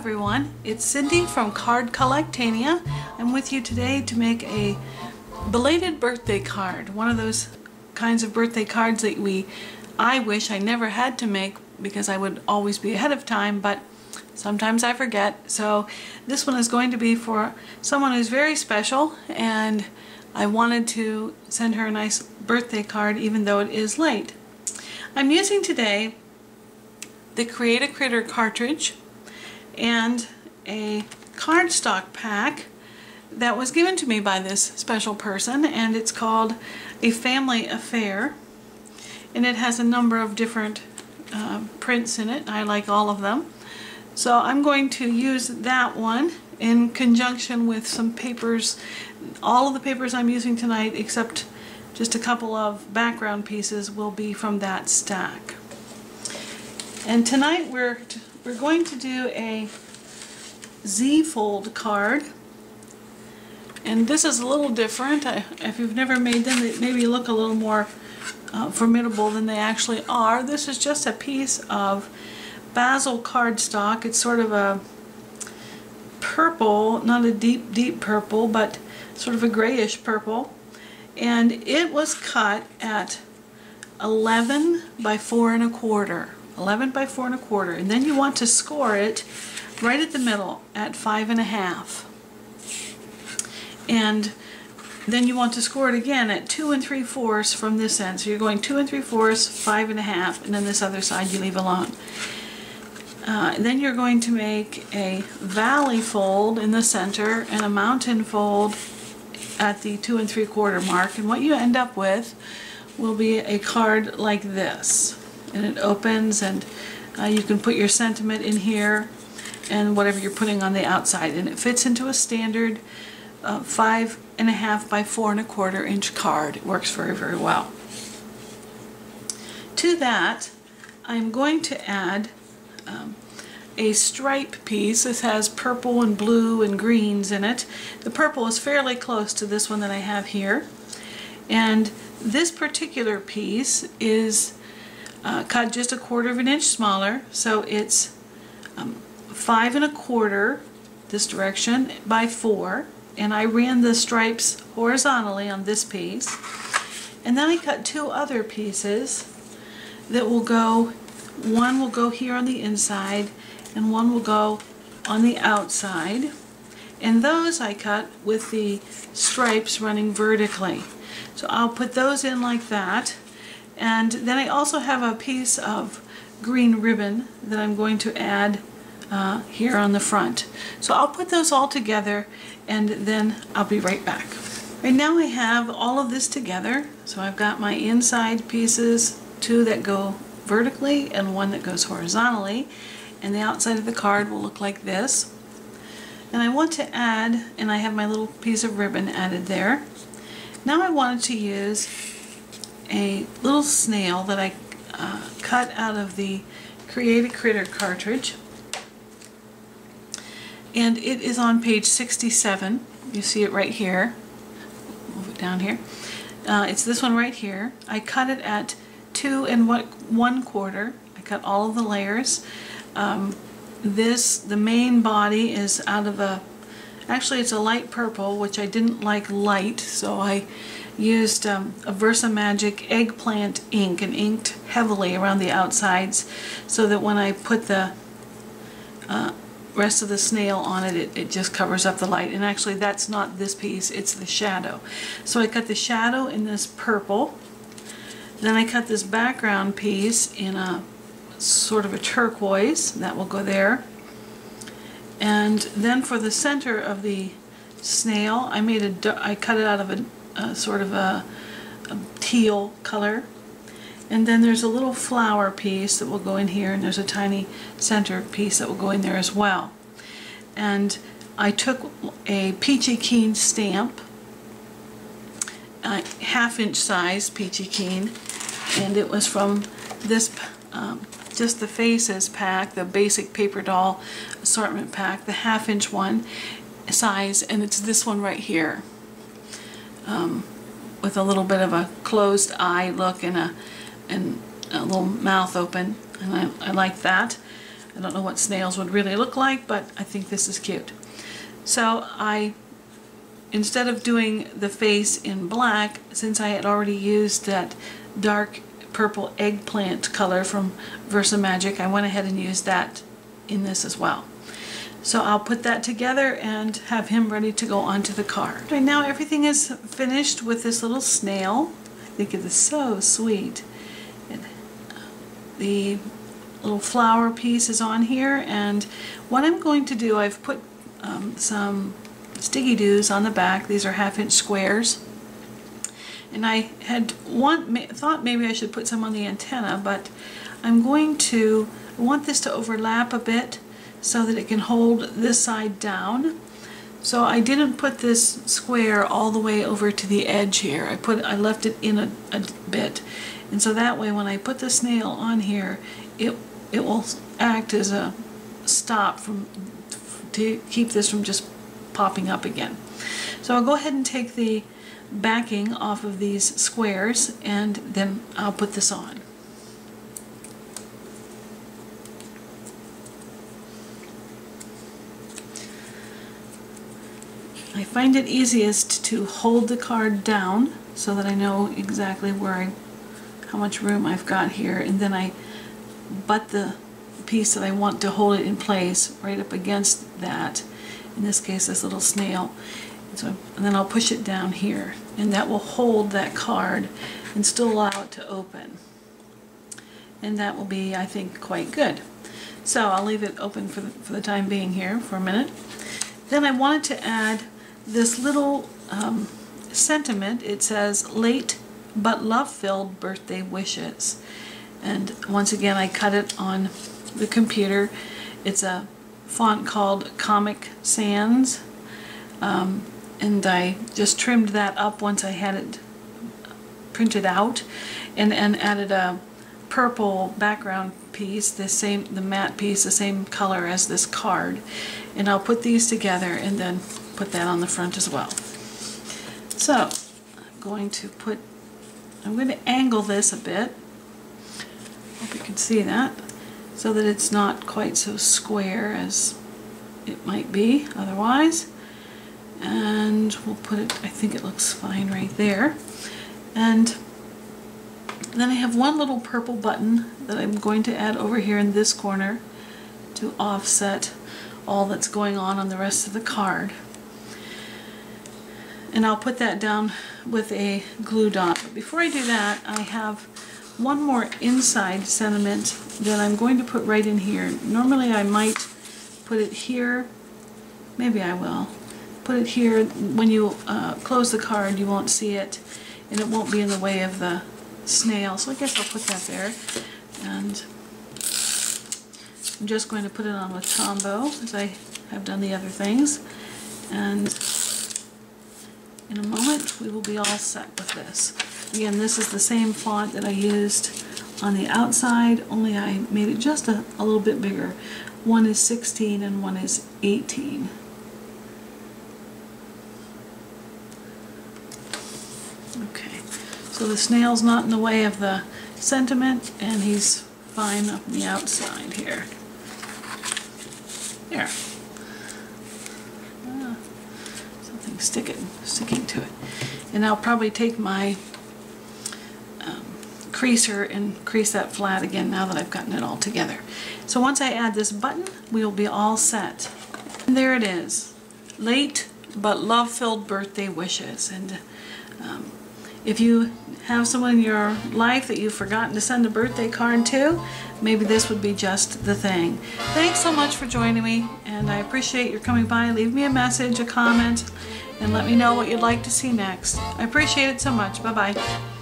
everyone, it's Cindy from Collectanea. I'm with you today to make a belated birthday card. One of those kinds of birthday cards that I wish I never had to make because I would always be ahead of time, but sometimes I forget. So this one is going to be for someone who's very special, and I wanted to send her a nice birthday card even though it is late. I'm using today the Create a Critter cartridge and a cardstock pack that was given to me by this special person, and it's called A Family Affair, and it has a number of different prints in it. I like all of them, so I'm going to use that one in conjunction with some papers. All of the papers I'm using tonight, except just a couple of background pieces, will be from that stack. And tonight we're going to do a Z-fold card, and this is a little different. If you've never made them, they maybe look a little more formidable than they actually are. This is just a piece of basil cardstock. It's sort of a purple, not a deep purple, but sort of a grayish purple, and it was cut at 11 by 4 1/4. 11 by 4 1/4, and then you want to score it right at the middle at 5 1/2, and then you want to score it again at 2 3/4 from this end. So you're going 2 3/4, 5 1/2, and then this other side you leave alone. Then you're going to make a valley fold in the center and a mountain fold at the 2 3/4 mark, and what you end up with will be a card like this. And it opens, and you can put your sentiment in here and whatever you're putting on the outside, and it fits into a standard 5 1/2 by 4 1/4 inch card. It works very well. To that, I'm going to add a stripe piece. This has purple and blue and greens in it. The purple is fairly close to this one that I have here, and this particular piece is cut just 1/4 inch smaller, so it's 5 1/4 this direction by 4, and I ran the stripes horizontally on this piece, and then I cut 2 other pieces that will go, one will go here on the inside and one will go on the outside, and those I cut with the stripes running vertically. So I'll put those in like that. And then I also have a piece of green ribbon that I'm going to add here on the front. So I'll put those all together, and then I'll be right back. Right now I have all of this together. So I've got my inside pieces, 2 that go vertically and 1 that goes horizontally, and the outside of the card will look like this. And I want to add, and I have my little piece of ribbon added there. Now I wanted to use a little snail that I cut out of the Create a Critter cartridge, and it is on page 67. You see it right here. Move it down here. It's this one right here. I cut it at 2 1/4. I cut all of the layers. The main body is out of actually it's a light purple, which I didn't like light, so I used a Versa Magic eggplant ink and inked heavily around the outsides, so that when I put the rest of the snail on it, it just covers up the light. And actually that's not this piece, it's the shadow. So I cut the shadow in this purple, then I cut this background piece in a sort of a turquoise, that will go there. And then for the center of the snail, I cut it out of a sort of a teal color, and then there's a little flower piece that will go in here, and there's a tiny center piece that will go in there as well. And I took a peachy keen stamp, 1/2 inch size peachy keen, and it was from this just the faces pack, the basic paper doll assortment pack, the 1/2 inch one size, and it's this one right here. With a little bit of a closed eye look and a little mouth open, and I like that. I don't know what snails would really look like, but I think this is cute. So instead of doing the face in black, since I had already used that dark purple eggplant color from Versamagic, I went ahead and used that in this as well. So I'll put that together and have him ready to go onto the card. Right now everything is finished with this little snail. I think it is so sweet. The little flower piece is on here, and what I'm going to do, I've put some sticky doos on the back. These are 1/2 inch squares. And I had thought maybe I should put some on the antenna, but I want this to overlap a bit so that it can hold this side down. So I didn't put this square all the way over to the edge here. I left it in a bit. And so that way when I put the snail on here, it will act as a stop to keep this from just popping up again. So I'll go ahead and take the backing off of these squares, and then I'll put this on. I find it easiest to hold the card down so that I know exactly how much room I've got here, and then I butt the piece that I want to hold it in place right up against that, in this case this little snail, and then I'll push it down here, and that will hold that card and still allow it to open, and that will be, I think, quite good. So I'll leave it open for the time being here for a minute. Then I wanted to add this little sentiment. It says, "Late but love-filled birthday wishes." And once again, I cut it on the computer. It's a font called Comic Sans, and I just trimmed that up once I had it printed out, and added a purple background piece, the matte piece, the same color as this card, and I'll put these together and then put that on the front as well. So I'm going to angle this a bit. Hope you can see that, so that it's not quite so square as it might be otherwise. And we'll put it, I think it looks fine right there. And then I have one little purple button that I'm going to add over here in this corner to offset all that's going on the rest of the card. And I'll put that down with a glue dot. But before I do that, I have one more inside sentiment that I'm going to put right in here. Normally I might put it here. Maybe I will. Put it here. When you close the card, you won't see it, and it won't be in the way of the snail. So I guess I'll put that there. And I'm just going to put it on with Tombow, as I have done the other things. And in a moment, we will be all set with this. Again, this is the same font that I used on the outside, only I made it just a little bit bigger. One is 16 and one is 18. Okay, so the snail's not in the way of the sentiment, and he's fine up on the outside here. There. Something sticking to it. And I'll probably take my creaser and crease that flat again now that I've gotten it all together. So once I add this button, we will be all set. And there it is. Late but love-filled birthday wishes. And if you have someone in your life that you've forgotten to send a birthday card to, maybe this would be just the thing. Thanks so much for joining me, and I appreciate your coming by. Leave me a message, a comment, and let me know what you'd like to see next. I appreciate it so much. Bye-bye.